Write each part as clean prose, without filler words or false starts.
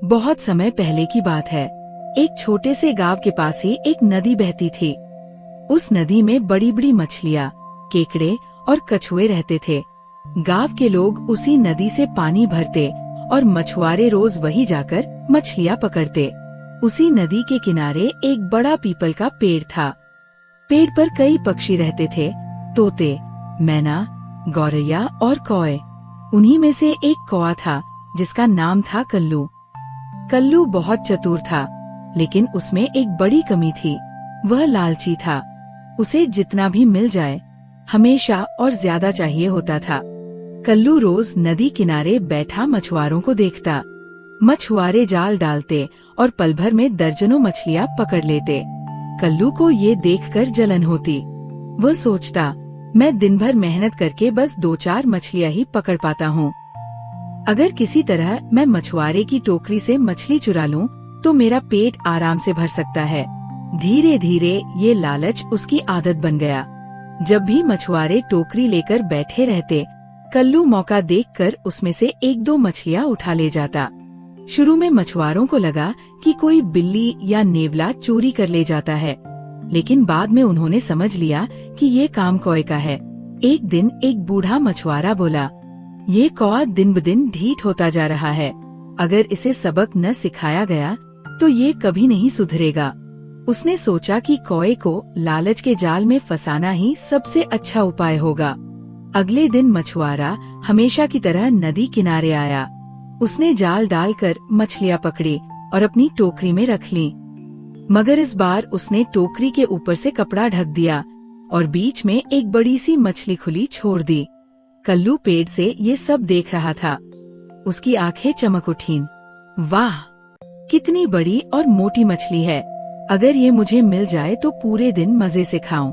बहुत समय पहले की बात है। एक छोटे से गांव के पास ही एक नदी बहती थी। उस नदी में बड़ी बड़ी मछलियाँ, केकड़े और कछुए रहते थे। गांव के लोग उसी नदी से पानी भरते और मछुआरे रोज वही जाकर मछलियाँ पकड़ते। उसी नदी के किनारे एक बड़ा पीपल का पेड़ था। पेड़ पर कई पक्षी रहते थे, तोते, मैना, गौरैया और कौए। उन्हीं में से एक कौआ था जिसका नाम था कल्लू। कल्लू बहुत चतुर था, लेकिन उसमें एक बड़ी कमी थी। वह लालची था। उसे जितना भी मिल जाए हमेशा और ज्यादा चाहिए होता था। कल्लू रोज नदी किनारे बैठा मछुआरों को देखता। मछुआरे जाल डालते और पल भर में दर्जनों मछलियाँ पकड़ लेते। कल्लू को ये देखकर जलन होती। वह सोचता, मैं दिन भर मेहनत करके बस 2-4 मछलियाँ ही पकड़ पाता हूँ। अगर किसी तरह मैं मछुआरे की टोकरी से मछली चुरा लूं, तो मेरा पेट आराम से भर सकता है। धीरे धीरे ये लालच उसकी आदत बन गया। जब भी मछुआरे टोकरी लेकर बैठे रहते, कल्लू मौका देखकर उसमें से 1-2 मछलियाँ उठा ले जाता। शुरू में मछुआरों को लगा कि कोई बिल्ली या नेवला चोरी कर ले जाता है, लेकिन बाद में उन्होंने समझ लिया कि ये काम कौए का है। एक दिन एक बूढ़ा मछुआरा बोला, ये कौआ दिन ब दिन ढीठ होता जा रहा है। अगर इसे सबक न सिखाया गया तो ये कभी नहीं सुधरेगा। उसने सोचा कि कौए को लालच के जाल में फंसाना ही सबसे अच्छा उपाय होगा। अगले दिन मछुआरा हमेशा की तरह नदी किनारे आया। उसने जाल डालकर मछलियाँ पकड़ी और अपनी टोकरी में रख ली। मगर इस बार उसने टोकरी के ऊपर से कपड़ा ढक दिया और बीच में एक बड़ी सी मछली खुली छोड़ दी। कल्लू पेड़ से ये सब देख रहा था। उसकी आंखें चमक उठीं। वाह, कितनी बड़ी और मोटी मछली है। अगर ये मुझे मिल जाए तो पूरे दिन मजे से खाऊं।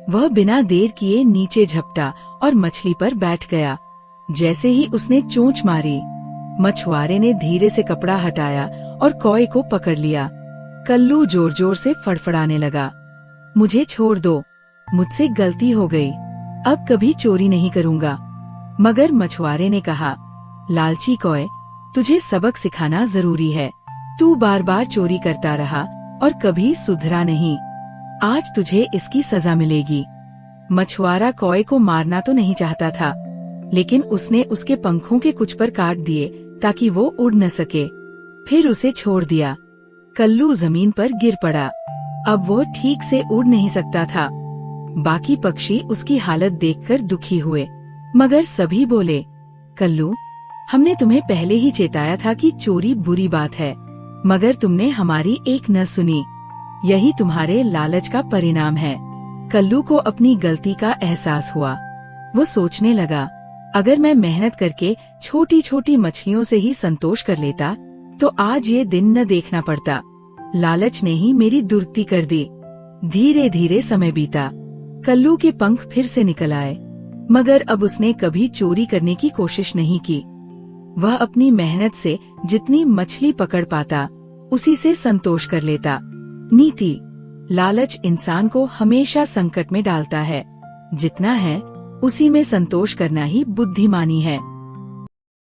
वह बिना देर किए नीचे झपटा और मछली पर बैठ गया। जैसे ही उसने चोंच मारी, मछुआरे ने धीरे से कपड़ा हटाया और कौए को पकड़ लिया। कल्लू जोर जोर से फड़फड़ाने लगा, मुझे छोड़ दो, मुझसे गलती हो गई, अब कभी चोरी नहीं करूँगा। मगर मछुआरे ने कहा, लालची कौए, तुझे सबक सिखाना जरूरी है। तू बार बार चोरी करता रहा और कभी सुधरा नहीं। आज तुझे इसकी सजा मिलेगी। मछुआरा कौए को मारना तो नहीं चाहता था, लेकिन उसने उसके पंखों के कुछ पर काट दिए ताकि वो उड़ न सके। फिर उसे छोड़ दिया। कल्लू जमीन पर गिर पड़ा। अब वो ठीक से उड़ नहीं सकता था। बाकी पक्षी उसकी हालत देखकर दुखी हुए, मगर सभी बोले, कल्लू, हमने तुम्हें पहले ही चेताया था कि चोरी बुरी बात है, मगर तुमने हमारी एक न सुनी। यही तुम्हारे लालच का परिणाम है। कल्लू को अपनी गलती का एहसास हुआ। वो सोचने लगा, अगर मैं मेहनत करके छोटी छोटी मछलियों से ही संतोष कर लेता तो आज ये दिन न देखना पड़ता। लालच ने ही मेरी दुर्गति कर दी। धीरे धीरे समय बीता। कल्लू के पंख फिर से निकल आए, मगर अब उसने कभी चोरी करने की कोशिश नहीं की। वह अपनी मेहनत से जितनी मछली पकड़ पाता उसी से संतोष कर लेता। नीति: लालच इंसान को हमेशा संकट में डालता है। जितना है उसी में संतोष करना ही बुद्धिमानी है।